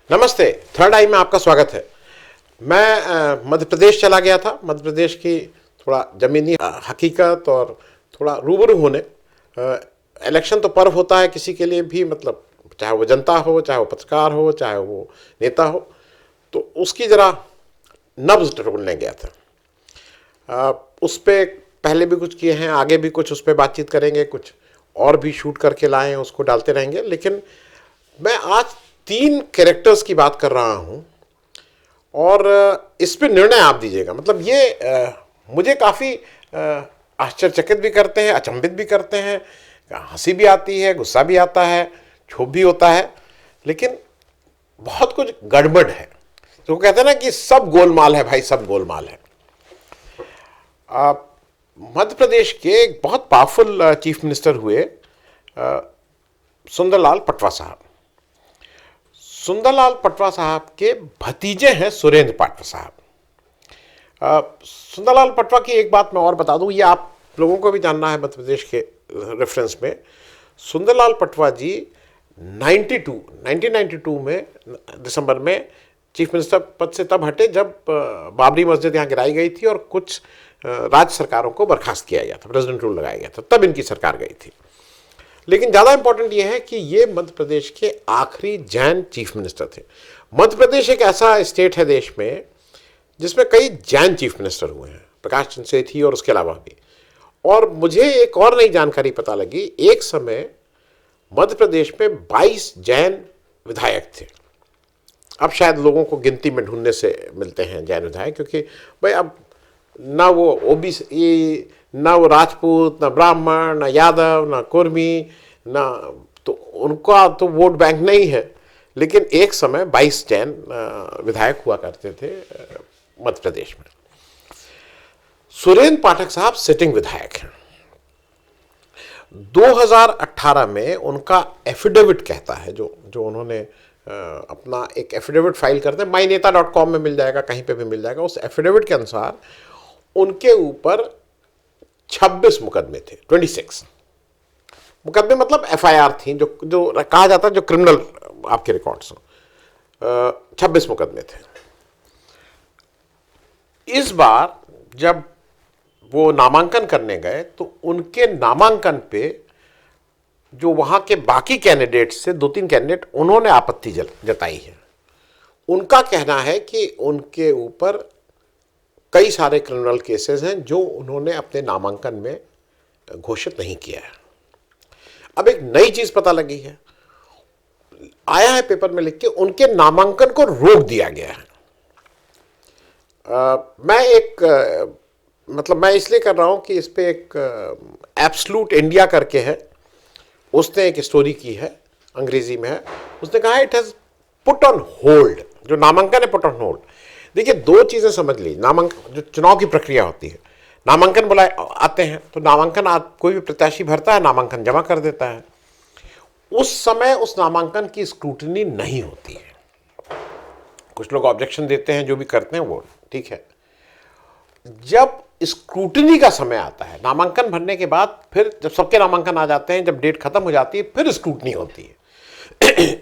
नमस्ते। थर्ड आई में आपका स्वागत है। मैं मध्य प्रदेश चला गया था। मध्य प्रदेश की थोड़ा ज़मीनी हकीकत और थोड़ा रूबरू होने। इलेक्शन तो पर्व होता है किसी के लिए भी, मतलब चाहे वो जनता हो, चाहे वो पत्रकार हो, चाहे वो नेता हो, तो उसकी ज़रा नब्ज़ टटोलने गया था। उस पर पहले भी कुछ किए हैं, आगे भी कुछ उस पर बातचीत करेंगे, कुछ और भी शूट करके लाए हैं, उसको डालते रहेंगे। लेकिन मैं आज 3 कैरेक्टर्स की बात कर रहा हूं और इस पे निर्णय आप दीजिएगा। मतलब ये मुझे काफ़ी आश्चर्यचकित भी करते हैं, अचंभित भी करते हैं, हंसी भी आती है, गुस्सा भी आता है, क्षोभ भी होता है, लेकिन बहुत कुछ गड़बड़ है। तो वो कहते हैं ना कि सब गोलमाल है भाई, सब गोलमाल है। मध्य प्रदेश के एक बहुत पावरफुल चीफ मिनिस्टर हुए सुंदरलाल पटवा साहब। सुंदरलाल पटवा साहब के भतीजे हैं सुरेंद्र पाठवा साहब। सुंदरलाल पटवा की एक बात मैं और बता दूं, ये आप लोगों को भी जानना है मध्य प्रदेश के रेफरेंस में। सुंदरलाल पटवा जी 1992 में दिसंबर में चीफ मिनिस्टर पद से तब हटे जब बाबरी मस्जिद यहाँ गिराई गई थी और कुछ राज्य सरकारों को बर्खास्त किया गया था, प्रेसिडेंट रूल लगाया गया था, तब इनकी सरकार गई थी। लेकिन ज़्यादा इंपॉर्टेंट यह है कि ये मध्य प्रदेश के आखिरी जैन चीफ मिनिस्टर थे। मध्य प्रदेश एक ऐसा स्टेट है देश में जिसमें कई जैन चीफ मिनिस्टर हुए हैं, प्रकाश चंद्र सेठी और उसके अलावा भी। और मुझे एक और नई जानकारी पता लगी, एक समय मध्य प्रदेश में 22 जैन विधायक थे। अब शायद लोगों को गिनती में ढूंढने से मिलते हैं जैन विधायक, क्योंकि भाई अब ना वो ओबीसी, ना वो राजपूत, ना ब्राह्मण, ना यादव, ना कुर्मी, ना, तो उनका तो वोट बैंक नहीं है। लेकिन एक समय 22 जैन विधायक हुआ करते थे मध्य प्रदेश में। सुरेंद्र पाठक साहब सिटिंग विधायक हैं। 2018 में उनका एफिडेविट कहता है, जो उन्होंने अपना एक एफिडेविट फाइल करते हैं, myNeta.com में मिल जाएगा, कहीं पे भी मिल जाएगा। उस एफिडेविट के अनुसार उनके ऊपर 26 मुकदमे थे, 26 मुकदमे, मतलब एफआईआर थी, जो कहा जाता है जो क्रिमिनल आपके रिकॉर्ड्स हो। 26 मुकदमे थे। इस बार जब वो नामांकन करने गए तो उनके नामांकन पे जो वहां के बाकी कैंडिडेट्स से 2-3 कैंडिडेट, उन्होंने आपत्ति जताई है। उनका कहना है कि उनके ऊपर कई सारे क्रिमिनल केसेस हैं जो उन्होंने अपने नामांकन में घोषित नहीं किया है। अब एक नई चीज पता लगी है, आया है पेपर में लिख के, उनके नामांकन को रोक दिया गया है। मैं इसलिए कर रहा हूं कि इस पे एक एब्सोल्यूट इंडिया करके है, उसने एक स्टोरी की है, अंग्रेजी में है। उसने कहा it has put on hold, जो नामांकन है पुट ऑन होल्ड। देखिए, 2 चीजें समझ ली। नामांकन, जो चुनाव की प्रक्रिया होती है, नामांकन बुलाए आते हैं तो नामांकन कोई भी प्रत्याशी भरता है, नामांकन जमा कर देता है। उस समय उस नामांकन की स्क्रूटनी नहीं होती है। कुछ लोग ऑब्जेक्शन देते हैं, जो भी करते हैं वो ठीक है। जब स्क्रूटनी का समय आता है, नामांकन भरने के बाद, फिर जब सबके नामांकन आ जाते हैं, जब डेट खत्म हो जाती है, फिर स्क्रूटनी होती है।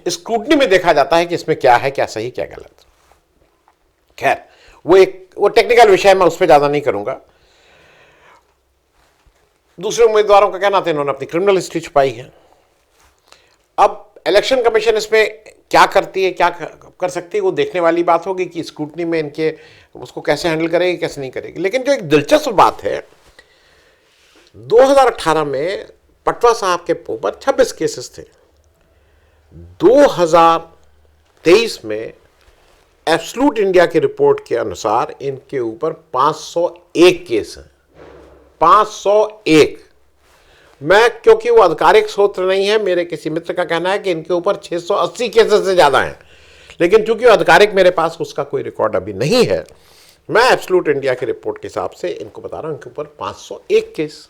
स्क्रूटनी में देखा जाता है कि इसमें क्या है, क्या सही, क्या गलत। खैर, वो टेक्निकल विषय, मैं उस पर ज्यादा नहीं करूंगा। दूसरे उम्मीदवारों का कहना था इन्होंने अपनी क्रिमिनल हिस्ट्री छुपाई है। अब इलेक्शन कमीशन इसमें क्या करती है, क्या कर सकती है, वो देखने वाली बात होगी कि स्क्रूटनी में इनके उसको कैसे हैंडल करेगी, कैसे नहीं करेगी। लेकिन जो एक दिलचस्प बात है, 2018 में पटवा साहब के ऊपर 26 केसेस थे। 2023 में एब्सोल्यूट इंडिया की रिपोर्ट के अनुसार इनके ऊपर 501 केस हैं। 501। क्योंकि वो आधिकारिक सूत्र नहीं है, मेरे किसी मित्र का कहना है कि इनके ऊपर 680 केसेस से ज्यादा हैं। लेकिन चूंकि आधिकारिक मेरे पास उसका कोई रिकॉर्ड अभी नहीं है, मैं एब्सोल्यूट इंडिया की रिपोर्ट के हिसाब से इनको बता रहा हूं, इनके ऊपर 501 केस।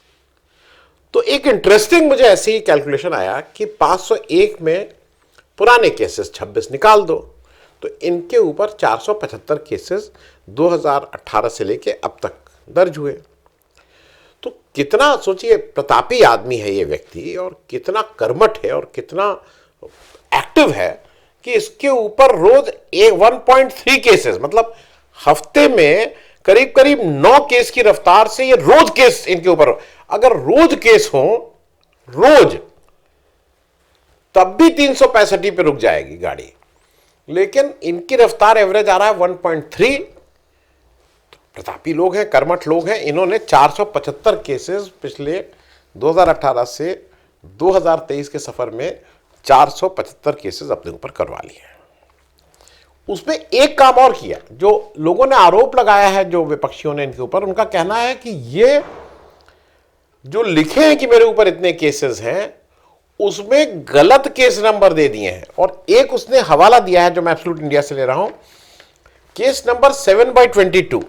तो एक इंटरेस्टिंग मुझे ऐसी ही कैलकुलेशन आया कि 501 में पुराने केसेस 26 निकाल दो, तो इनके ऊपर 475 केसेस 2018 से लेके अब तक दर्ज हुए। तो कितना, सोचिए, प्रतापी आदमी है ये व्यक्ति, और कितना कर्मठ है और कितना एक्टिव है कि इसके ऊपर रोज 1.3 केसेस, मतलब हफ्ते में करीब करीब 9 केस की रफ्तार से ये रोज केस इनके ऊपर। अगर रोज केस हो, रोज, तब भी 365 पे रुक जाएगी गाड़ी, लेकिन इनकी रफ्तार एवरेज आ रहा है 1.3। प्रतापी लोग हैं, कर्मठ लोग हैं, इन्होंने 475 केसेस पिछले 2018 से 2023 के सफर में 475 केसेस अपने ऊपर करवा लिए हैं। उसमें एक काम और किया, जो लोगों ने आरोप लगाया है, जो विपक्षियों ने इनके ऊपर, उनका कहना है कि ये जो लिखे हैं कि मेरे ऊपर इतने केसेस हैं, उसमें गलत केस नंबर दे दिए हैं। और एक उसने हवाला दिया है जो मैं एब्सोल्यूट इंडिया से ले रहा हूं, केस नंबर 7/22।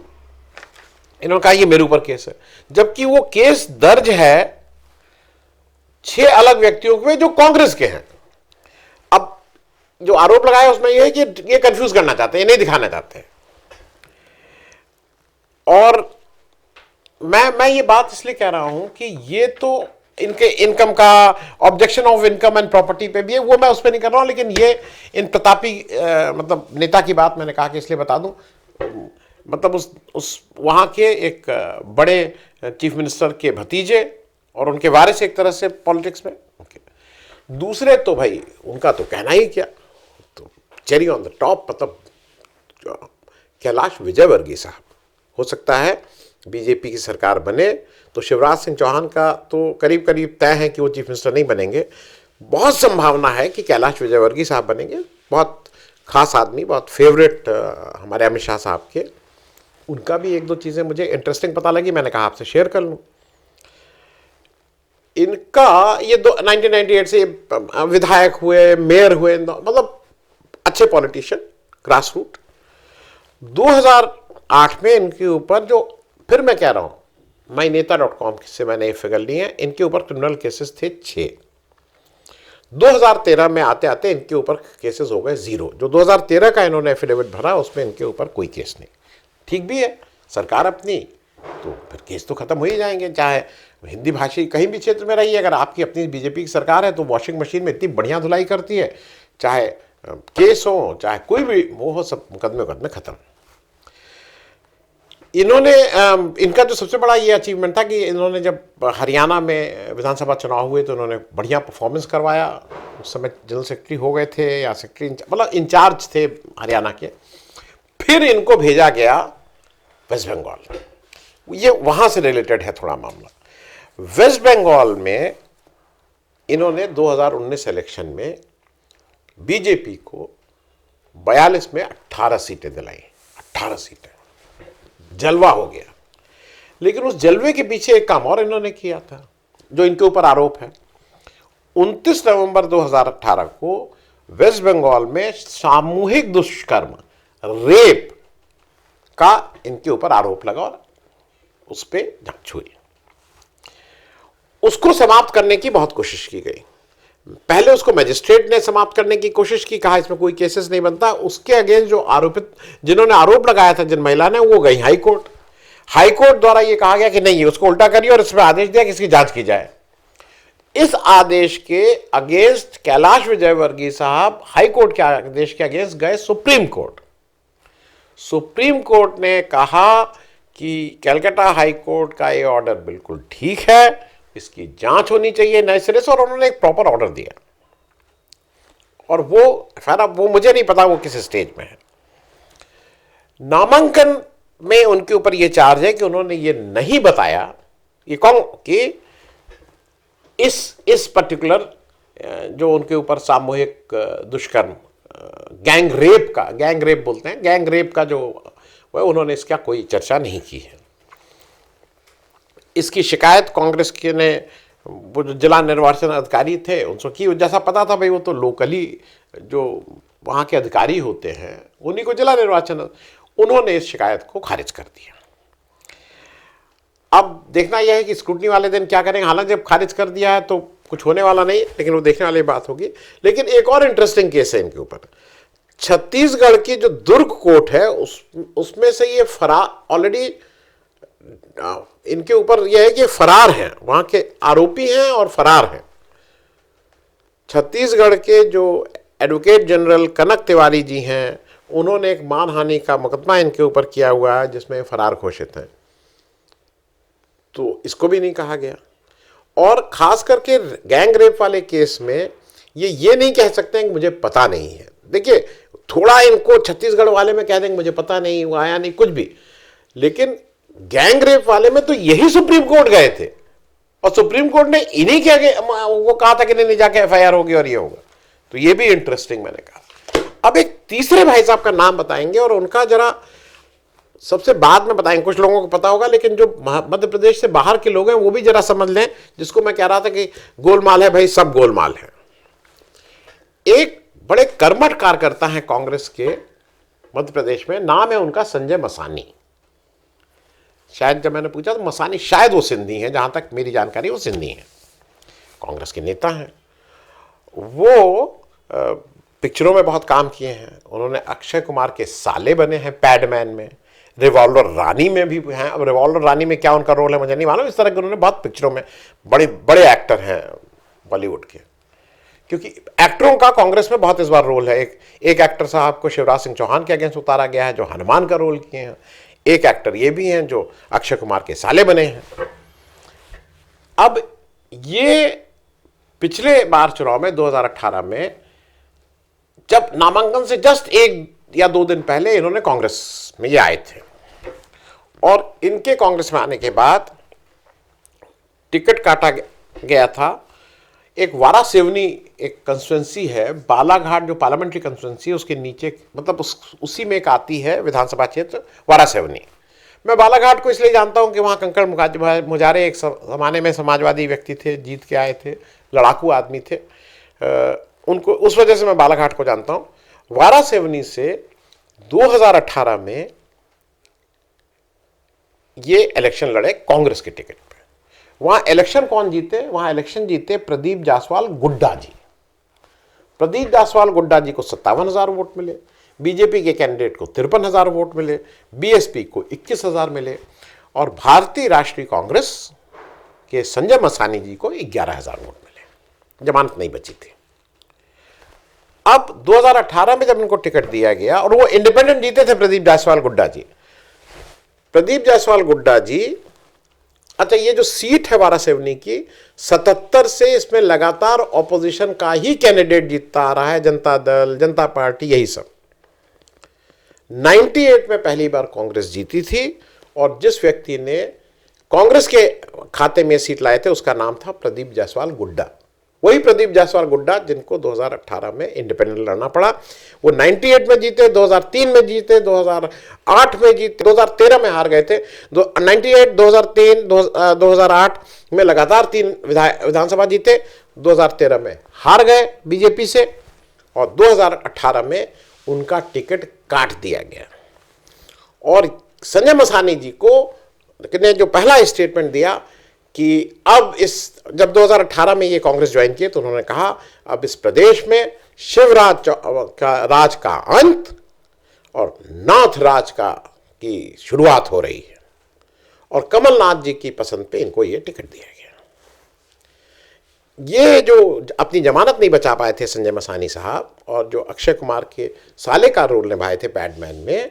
इन्होंने कहा ये मेरे ऊपर केस है, जबकि वो केस दर्ज है 6 अलग व्यक्तियों पे जो कांग्रेस के हैं। अब जो आरोप लगाया उसमें यह है कि ये कंफ्यूज करना चाहते हैं, ये नहीं दिखाना चाहते हैं। और मैं ये बात इसलिए कह रहा हूं कि ये तो इनके इनकम का objection of income and property पे भी है, वो मैं उस पर नहीं कर रहा हूं, लेकिन ये इन प्रतापी मतलब नेता की बात मैंने कहा कि इसलिए बता दूं, मतलब उस वहां के एक बड़े चीफ मिनिस्टर के भतीजे और उनके वारिस एक तरह से पॉलिटिक्स में। दूसरे तो भाई उनका तो कहना ही क्या, तो चेरी ऑन द टॉप, मतलब कैलाश विजयवर्गीय साहब। हो सकता है बीजेपी की सरकार बने तो शिवराज सिंह चौहान का तो करीब करीब तय है कि वो चीफ मिनिस्टर नहीं बनेंगे। बहुत संभावना है कि कैलाश विजयवर्गीय साहब बनेंगे, बहुत खास आदमी, बहुत फेवरेट हमारे अमित शाह साहब के। उनका भी एक दो चीज़ें मुझे इंटरेस्टिंग पता लगी, मैंने कहा आपसे शेयर कर लूँ। इनका ये 1998 से विधायक हुए, मेयर हुए, मतलब अच्छे पॉलिटिशियन, ग्रास रूट। 2008 में इनके ऊपर जो, फिर मैं कह रहा हूँ, myneता.com से मैंने ये फिगर ली है, इनके ऊपर क्रिमिनल केसेस थे 6। 2013 में आते आते इनके ऊपर केसेस हो गए 0। जो 2013 का इन्होंने एफिडेविट भरा उसमें इनके ऊपर कोई केस नहीं। ठीक भी है, सरकार अपनी, तो फिर केस तो खत्म हो ही जाएंगे। चाहे हिंदी भाषी कहीं भी क्षेत्र में रहिए, अगर आपकी अपनी बीजेपी की सरकार है तो वॉशिंग मशीन में इतनी बढ़िया धुलाई करती है, चाहे केस हो चाहे कोई भी वो हो, सब मुकदमे खत्म। इन्होंने इनका जो सबसे बड़ा ये अचीवमेंट था कि इन्होंने जब हरियाणा में विधानसभा चुनाव हुए तो इन्होंने बढ़िया परफॉर्मेंस करवाया। उस समय जनरल सेक्रेटरी हो गए थे या सेक्रेटरी, मतलब इंचार्ज थे हरियाणा के। फिर इनको भेजा गया वेस्ट बंगाल, ये वहाँ से रिलेटेड है थोड़ा मामला। वेस्ट बंगाल में इन्होंने 2019 इलेक्शन में बीजेपी को 42 में 18 सीटें दिलाई, 18 सीटें, जलवा हो गया। लेकिन उस जलवे के पीछे एक काम और इन्होंने किया था जो इनके ऊपर आरोप है। 29 नवंबर 2018 को वेस्ट बंगाल में सामूहिक दुष्कर्म, रेप का इनके ऊपर आरोप लगा और उस पर जांच हुई। उसको समाप्त करने की बहुत कोशिश की गई। पहले उसको मजिस्ट्रेट ने समाप्त करने की कोशिश की, कहा इसमें कोई केसेस नहीं बनता। उसके अगेंस्ट जो आरोपित, जिन्होंने आरोप लगाया था, जिन महिला ने, वो गई हाई कोर्ट। हाई कोर्ट द्वारा ये कहा गया कि नहीं, उसको उल्टा करिए और इसमें आदेश दिया कि इसकी जांच की जाए। इस आदेश के अगेंस्ट कैलाश विजयवर्गीय साहब हाई कोर्ट के आदेश के अगेंस्ट गए सुप्रीम कोर्ट। सुप्रीम कोर्ट ने कहा कि कलकत्ता हाई कोर्ट का ये ऑर्डर बिल्कुल ठीक है, इसकी जांच होनी चाहिए नए सिरे से, और उन्होंने एक प्रॉपर ऑर्डर दिया। और वो मुझे नहीं पता वो किस स्टेज में है। नामांकन में उनके ऊपर ये चार्ज है कि उन्होंने ये नहीं बताया ये कौन कि इस पर्टिकुलर जो उनके ऊपर सामूहिक दुष्कर्म, गैंग रेप बोलते हैं, गैंग रेप का जो उन्होंने इसका कोई चर्चा नहीं की है। इसकी शिकायत कांग्रेस के ने, वो जो जिला निर्वाचन अधिकारी थे उनसे की, जैसा पता था भाई वो तो लोकली जो वहाँ के अधिकारी होते हैं उन्हीं को जिला निर्वाचन, उन्होंने इस शिकायत को खारिज कर दिया। अब देखना यह है कि स्क्रूटनी वाले दिन क्या करेंगे। हालांकि जब खारिज कर दिया है तो कुछ होने वाला नहीं, लेकिन वो देखने वाली बात होगी। लेकिन एक और इंटरेस्टिंग केस है इनके ऊपर। छत्तीसगढ़ की जो दुर्ग कोर्ट है उसमें से ये फरार, ऑलरेडी इनके ऊपर यह है कि फरार हैं, वहां के आरोपी हैं और फरार हैं। छत्तीसगढ़ के जो एडवोकेट जनरल कनक तिवारी जी हैं, उन्होंने एक मानहानि का मुकदमा इनके ऊपर किया हुआ है जिसमें फरार घोषित हैं, तो इसको भी नहीं कहा गया। और खास करके गैंग रेप वाले केस में ये नहीं कह सकते हैं कि मुझे पता नहीं है। देखिए, थोड़ा इनको छत्तीसगढ़ वाले में कह देंगे मुझे पता नहीं, वो आया नहीं, कुछ भी, लेकिन गैंग रेप वाले में तो यही सुप्रीम कोर्ट गए थे और सुप्रीम कोर्ट ने इन्हीं के आगे वो कहा था कि नहीं जाके एफआईआर होगी और ये होगा। तो ये भी इंटरेस्टिंग मैंने कहा। अब एक तीसरे भाई साहब का नाम बताएंगे और उनका जरा सबसे बाद में बताएंगे, कुछ लोगों को पता होगा, लेकिन जो मध्य प्रदेश से बाहर के लोग हैं वो भी जरा समझ लें, जिसको मैं कह रहा था कि गोलमाल है भाई, सब गोलमाल है। एक बड़े कर्मठ कार्यकर्ता हैं कांग्रेस के मध्य प्रदेश में, नाम है उनका संजय मसानी। शायद जब मैंने पूछा तो मसानी शायद वो सिंधी हैं, जहां तक मेरी जानकारी वो सिंधी हैं, कांग्रेस के नेता हैं। वो पिक्चरों में बहुत काम किए हैं, उन्होंने अक्षय कुमार के साले बने हैं पैडमैन में, रिवॉल्वर रानी में भी हैं। अब रिवॉल्वर रानी में क्या उनका रोल है मुझे नहीं मालूम, इस तरह के उन्होंने बहुत पिक्चरों में, बड़े बड़े एक्टर हैं बॉलीवुड के, क्योंकि एक्टरों का कांग्रेस में बहुत इस बार रोल है। एक एक्टर साहब को शिवराज सिंह चौहान के अगेंस्ट उतारा गया है जो हनुमान का रोल किए हैं, एक एक्टर ये भी हैं जो अक्षय कुमार के साले बने हैं। अब ये पिछले बार चुनाव में 2018 में जब नामांकन से जस्ट 1 या 2 दिन पहले इन्होंने कांग्रेस में ये आए थे, और इनके कांग्रेस में आने के बाद टिकट काटा गया था। एक वारासिवनी एक कंस्टिट्यूंसी है, बालाघाट जो पार्लियामेंट्री कंस्टिट्यूंसी है उसके नीचे, मतलब उसी में एक आती है विधानसभा क्षेत्र वारासिवनी। मैं बालाघाट को इसलिए जानता हूं कि वहां कंकड़ मुजारे एक जमाने में समाजवादी व्यक्ति थे, जीत के आए थे, लड़ाकू आदमी थे, उनको उस वजह से मैं बालाघाट को जानता हूं। वारासिवनी से 2018 में ये इलेक्शन लड़े कांग्रेस के टिकट पे। वहां इलेक्शन कौन जीते? वहां इलेक्शन जीते प्रदीप जायसवाल गुड्डा जी। प्रदीप जायसवाल गुड्डा जी को 57,000 वोट मिले, बीजेपी के कैंडिडेट को 53,000 वोट मिले, बीएसपी को 21,000 मिले, और भारतीय राष्ट्रीय कांग्रेस के संजय मसानी जी को 11,000 वोट मिले। जमानत नहीं बची थी। अब 2018 में जब इनको टिकट दिया गया, और वो इंडिपेंडेंट जीते थे प्रदीप जायसवाल गुड्डा जी। प्रदीप जायसवाल गुड्डा जी, अच्छा ये जो सीट है वारासिवनी की, 77 से इसमें लगातार ऑपोजिशन का ही कैंडिडेट जीतता आ रहा है, जनता दल, जनता पार्टी, यही सब। 98 में पहली बार कांग्रेस जीती थी, और जिस व्यक्ति ने कांग्रेस के खाते में सीट लाए थे उसका नाम था प्रदीप जायसवाल गुड्डा। वही प्रदीप जायसवाल गुड्डा जिनको 2018 में इंडिपेंडेंट लड़ना पड़ा। वो 98 में जीते, 2003 में जीते, 2008 में जीते, 2013 में हार गए थे। 98, 2003, 2008 में लगातार 3 विधानसभा जीते, 2013 में हार गए बीजेपी से, और 2018 में उनका टिकट काट दिया गया। और संजय मसानी जी को ने जो पहला स्टेटमेंट दिया कि अब जब 2018 में ये कांग्रेस ज्वाइन किए तो उन्होंने कहा अब इस प्रदेश में शिवराज का राज का अंत और नाथ राज की शुरुआत हो रही है, और कमलनाथ जी की पसंद पे इनको ये टिकट दिया गया। ये जो अपनी जमानत नहीं बचा पाए थे संजय मसानी साहब, और जो अक्षय कुमार के साले का रोल निभाए थे पैडमैन में,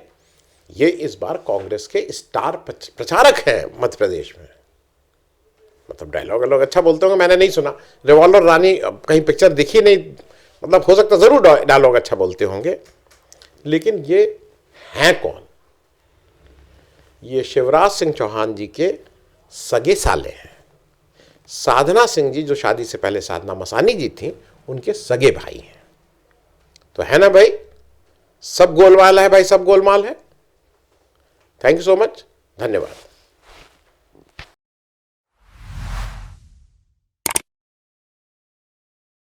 ये इस बार कांग्रेस के स्टार प्रचारक हैं मध्य प्रदेश में। मतलब डायलॉग लोग अच्छा बोलते होंगे, मैंने नहीं सुना, रिवॉल्वर रानी कहीं पिक्चर दिखी नहीं, मतलब हो सकता जरूर डायलॉग अच्छा बोलते होंगे, लेकिन ये हैं कौन? ये शिवराज सिंह चौहान जी के सगे साले हैं। साधना सिंह जी जो शादी से पहले साधना मसानी जी थी, उनके सगे भाई हैं। तो है ना भाई, सब गोलमाल है भाई, सब गोलमाल है। थैंक यू सो मच, धन्यवाद।